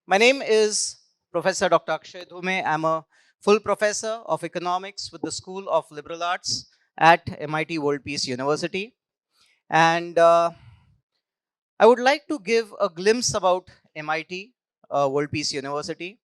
My name is Professor Dr. Akshay Dhume. I'm a full professor of economics with the School of Liberal Arts at MIT-World Peace University. And I would like to give a glimpse about MIT, World Peace University.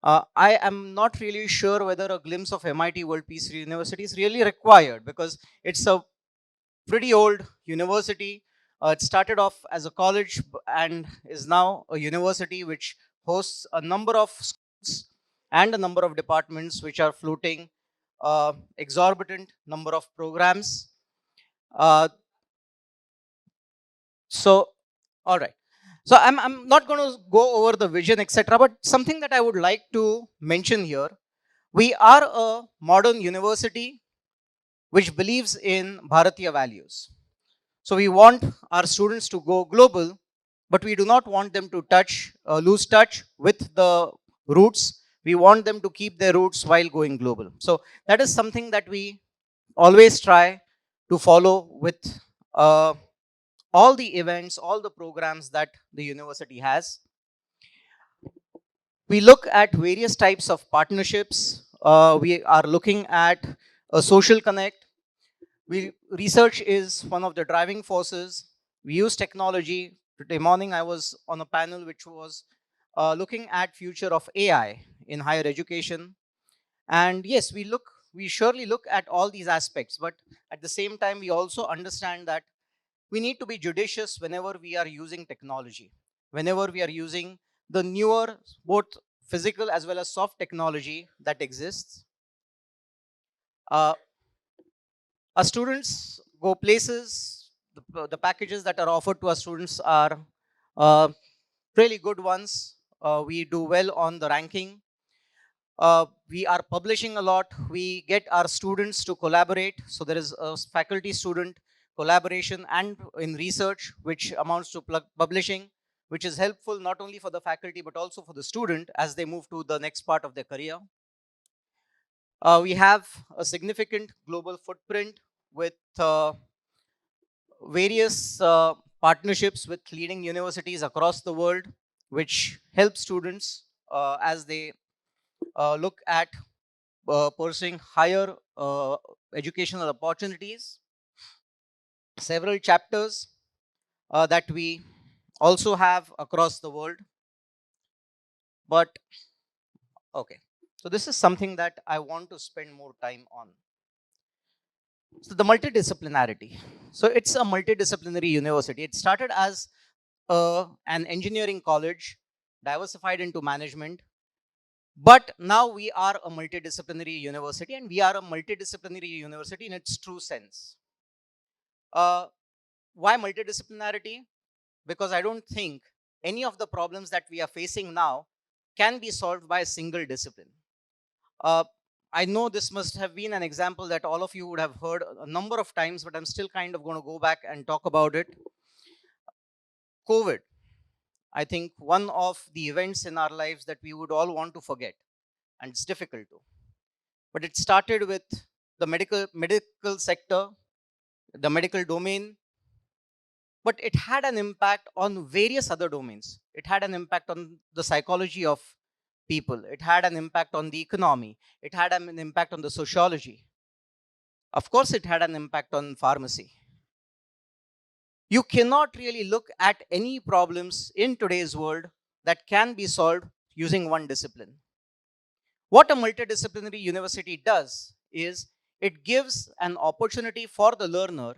I am not really sure whether a glimpse of MIT World Peace University is really required because it's a pretty old university. It started off as a college and is now a university which hosts a number of schools and a number of departments which are floating exorbitant number of programs. Uh, so, all right. So I'm not going to go over the vision, etc. But something that I would like to mention here: we are a modern university which believes in Bharatiya values. So we want our students to go global, but we do not want them to lose touch with the roots. We want them to keep their roots while going global. So that is something that we always try to follow with uh, all the events, all the programs that the university has. We look at various types of partnerships. We are looking at a social connect. Research is one of the driving forces. We use technology. Today morning I was on a panel which was looking at future of AI in higher education. And yes, we surely look at all these aspects, but at the same time we also understand that we need to be judicious whenever we are using technology, whenever we are using the newer both physical as well as soft technology that exists. uh, Our students go places. The packages that are offered to our students are uh, really good ones. We do well on the ranking. We are publishing a lot. We get our students to collaborate. So there is a faculty student collaboration and in research, which amounts to publishing, which is helpful not only for the faculty but also for the student as they move to the next part of their career. We have a significant global footprint with various partnerships with leading universities across the world, which help students as they look at pursuing higher educational opportunities. Several chapters that we also have across the world. But okay, so this is something that I want to spend more time on. So the multidisciplinarity. So it's a multidisciplinary university. It started as an engineering college, diversified into management. But now we are a multidisciplinary university, and we are a multidisciplinary university in its true sense. Uh, why multidisciplinarity? Because I don't think any of the problems that we are facing now can be solved by a single discipline. Uh, I know this must have been an example that all of you would have heard a number of times, but I'm still kind of going to go back and talk about it. COVID. I think one of the events in our lives that we would all want to forget, and it's difficult to. But it started with the medical sector, the medical domain, but it had an impact on various other domains. It had an impact on the psychology of people. It had an impact on the economy. It had an impact on the sociology. Of course, it had an impact on pharmacy. You cannot really look at any problems in today's world that can be solved using one discipline. What a multidisciplinary university does is it gives an opportunity for the learner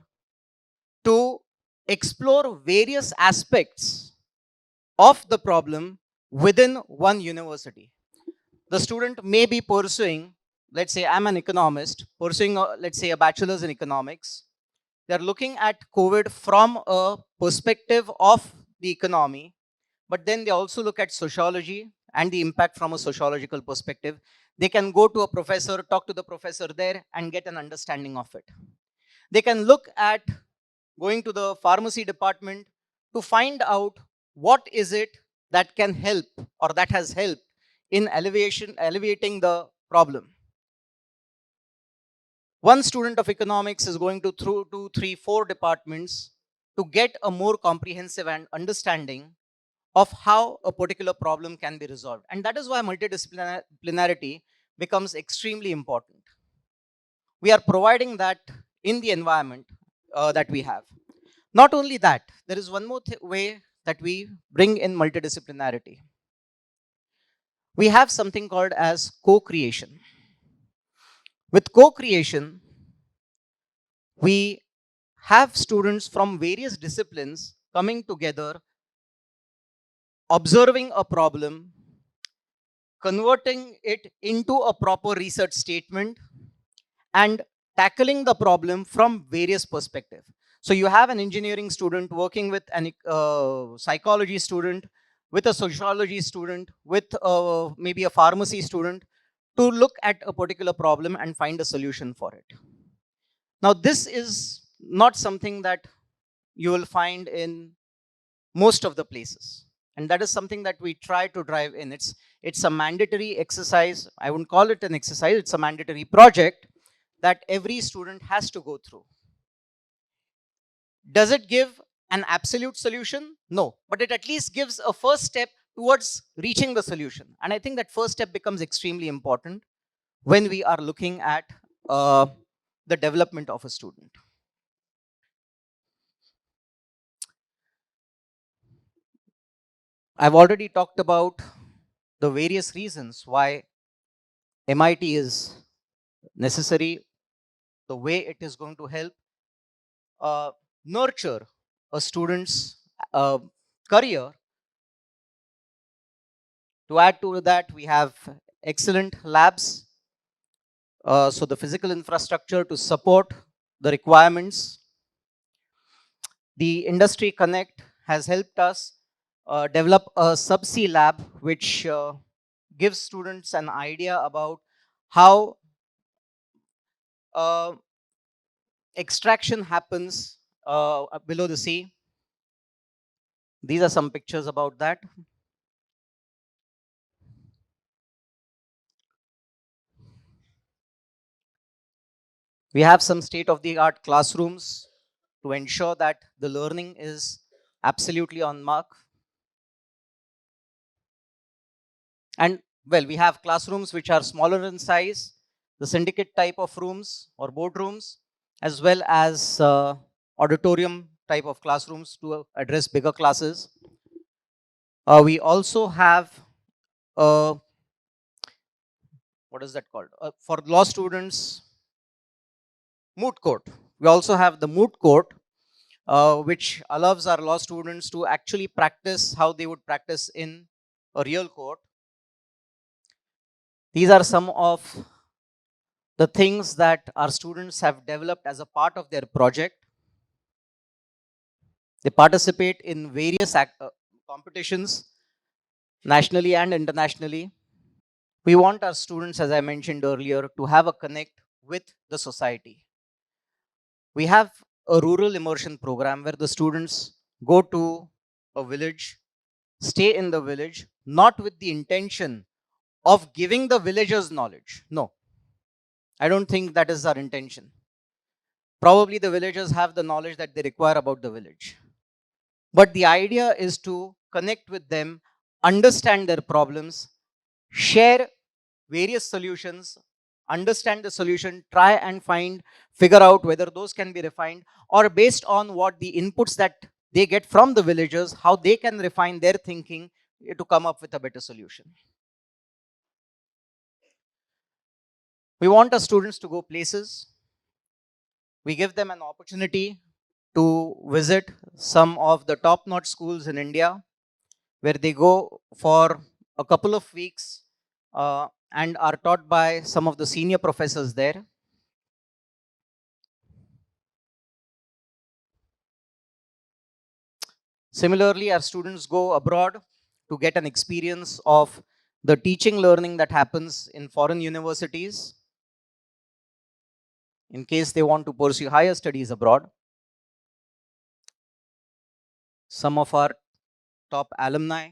to explore various aspects of the problem within one university. The student may be pursuing, let's say I'm an economist, pursuing, let's say, a bachelor's in economics. They're looking at COVID from a perspective of the economy, but then they also look at sociology and the impact from a sociological perspective. They can go to a professor, talk to the professor there, and get an understanding of it. They can look at going to the pharmacy department to find out what is it that can help or that has helped in elevating the problem. One student of economics is going to through 2, 3, 4 departments to get a more comprehensive and understanding of how a particular problem can be resolved. And that is why multidisciplinarity becomes extremely important. We are providing that in the environment that we have. Not only that, there is one more way that we bring in multidisciplinarity. We have something called as co-creation. With co-creation, we have students from various disciplines coming together, observing a problem, converting it into a proper research statement, and tackling the problem from various perspectives. So you have an engineering student working with an psychology student, with a sociology student, with maybe a pharmacy student, to look at a particular problem and find a solution for it. Now, this is not something that you will find in most of the places. And that is something that we try to drive in. It's a mandatory exercise. I wouldn't call it an exercise, it's a mandatory project that every student has to go through. Does it give an absolute solution? No, but it at least gives a first step towards reaching the solution. And I think that first step becomes extremely important when we are looking at the development of a student. I've already talked about the various reasons why MIT is necessary, the way it is going to help uh, nurture a student's uh, career. To add to that, we have excellent labs, so the physical infrastructure to support the requirements. The Industry Connect has helped us develop a subsea lab, which gives students an idea about how uh, extraction happens below the sea. These are some pictures about that. We have some state of the art classrooms to ensure that the learning is absolutely on mark. And well, we have classrooms which are smaller in size, the syndicate type of rooms or boardrooms, as well as auditorium type of classrooms to address bigger classes. We also have what is that called? For law students, moot court. We also have the moot court, which allows our law students to actually practice how they would practice in a real court. These are some of the things that our students have developed as a part of their project. They participate in various competitions, nationally and internationally. We want our students, as I mentioned earlier, to have a connect with the society. We have a rural immersion program where the students go to a village, stay in the village, not with the intention of giving the villagers knowledge. No, I don't think that is our intention. Probably the villagers have the knowledge that they require about the village. But the idea is to connect with them, understand their problems, share various solutions, understand the solution, try and figure out whether those can be refined, or based on what the inputs that they get from the villagers, how they can refine their thinking to come up with a better solution. We want our students to go places. We give them an opportunity to visit some of the top-notch schools in India, where they go for a couple of weeks and are taught by some of the senior professors there. Similarly, our students go abroad to get an experience of the teaching learning that happens in foreign universities in case they want to pursue higher studies abroad. Some of our top alumni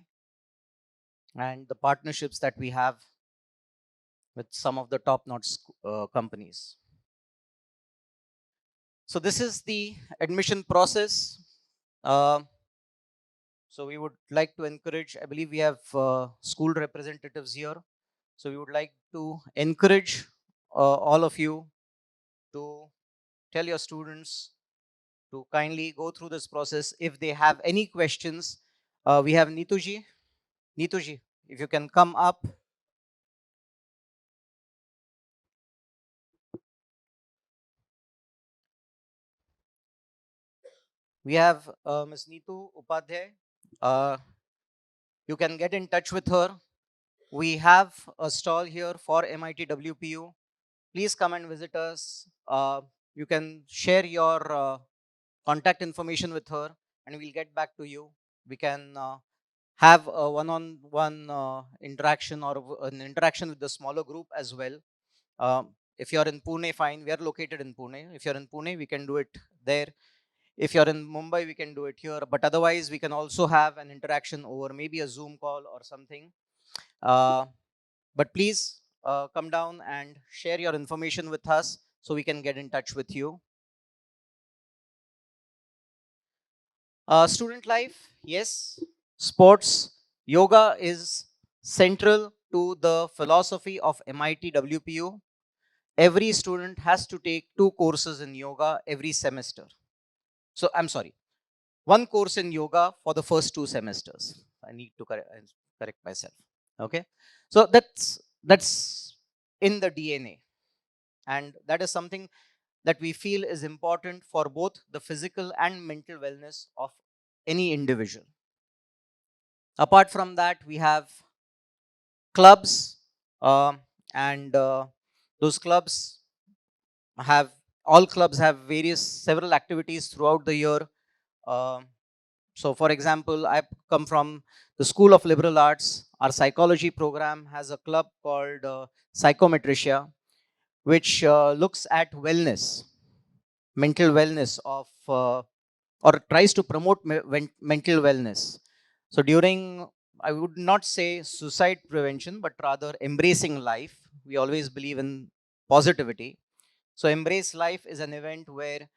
and the partnerships that we have with some of the top-notch companies. So this is the admission process. Uh, So we would like to encourage, I believe we have school representatives here. So we would like to encourage all of you to tell your students to kindly go through this process. If they have any questions, we have Neetuji. Neetuji, if you can come up. We have Ms. Neetu Upadhyay. Uh, you can get in touch with her. We have a stall here for MIT-WPU. Please come and visit us. You can share your contact information with her and we'll get back to you. We can have a one-on-one interaction or an interaction with the smaller group as well. If you're in Pune, fine. We are located in Pune. If you're in Pune, we can do it there. If you're in Mumbai, we can do it here. But otherwise, we can also have an interaction over maybe a Zoom call or something. Uh, but please come down and share your information with us so we can get in touch with you. Student life, yes. Sports, yoga is central to the philosophy of MIT-WPU. Every student has to take 2 courses in yoga every semester. So I'm sorry, 1 course in yoga for the first 2 semesters. I need to correct myself. Okay, so that's in the DNA, and that is something that we feel is important for both the physical and mental wellness of any individual. Apart from that, we have clubs, and those clubs have all clubs have various several activities throughout the year. Um so, for example, I come from the School of Liberal Arts. Our psychology program has a club called Psychometricia, which looks at wellness, mental wellness of, or tries to promote mental wellness. So, during, I would not say suicide prevention, but rather embracing life. We always believe in positivity. So, Embrace Life is an event where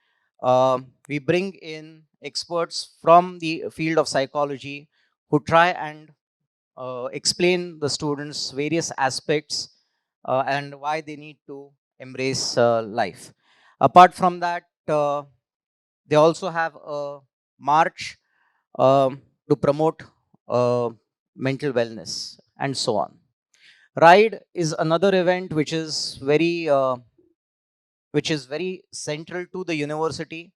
we bring in experts from the field of psychology who try and explain the students various aspects and why they need to embrace life. Apart from that, they also have a march to promote uh, mental wellness and so on. Ride is another event which is very central to the university.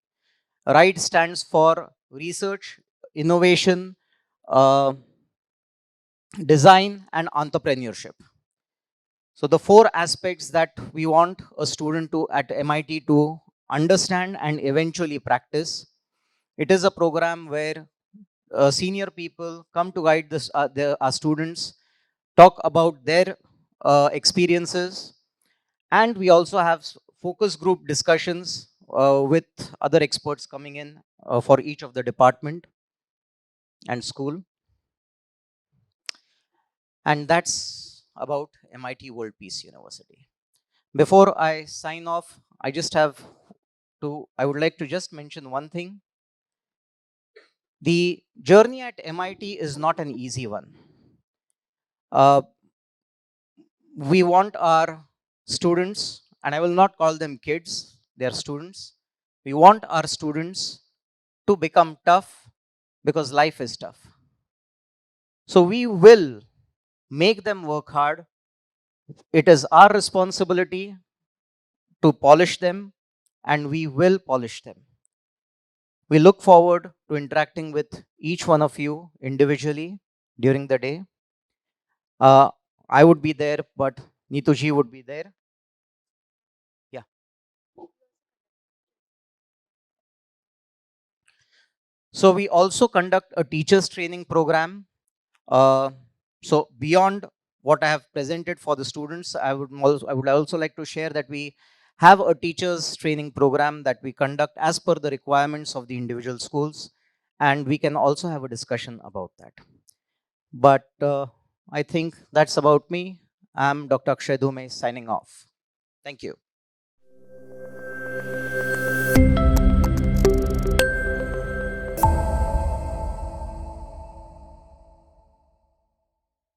RIDE stands for Research, Innovation, uh, Design, and Entrepreneurship. So the 4 aspects that we want a student to at MIT to understand and eventually practice. It is a program where senior people come to guide our students, talk about their experiences, and we also have focus group discussions with other experts coming in for each of the department and school. And that's about MIT World Peace University. Before I sign off, I would like to just mention one thing. The journey at MIT is not an easy one. Uh, we want our students, and I will not call them kids, they are students. We want our students to become tough because life is tough. So we will make them work hard. It is our responsibility to polish them, and we will polish them. We look forward to interacting with each one of you individually during the day. Uh, I would be there, but Neetuji would be there. Yeah. So we also conduct a teachers training program. So beyond what I have presented for the students, I would also like to share that we have a teachers training program that we conduct as per the requirements of the individual schools, and we can also have a discussion about that. But I think that's about me. I'm Dr. Akshay Dhume signing off. Thank you.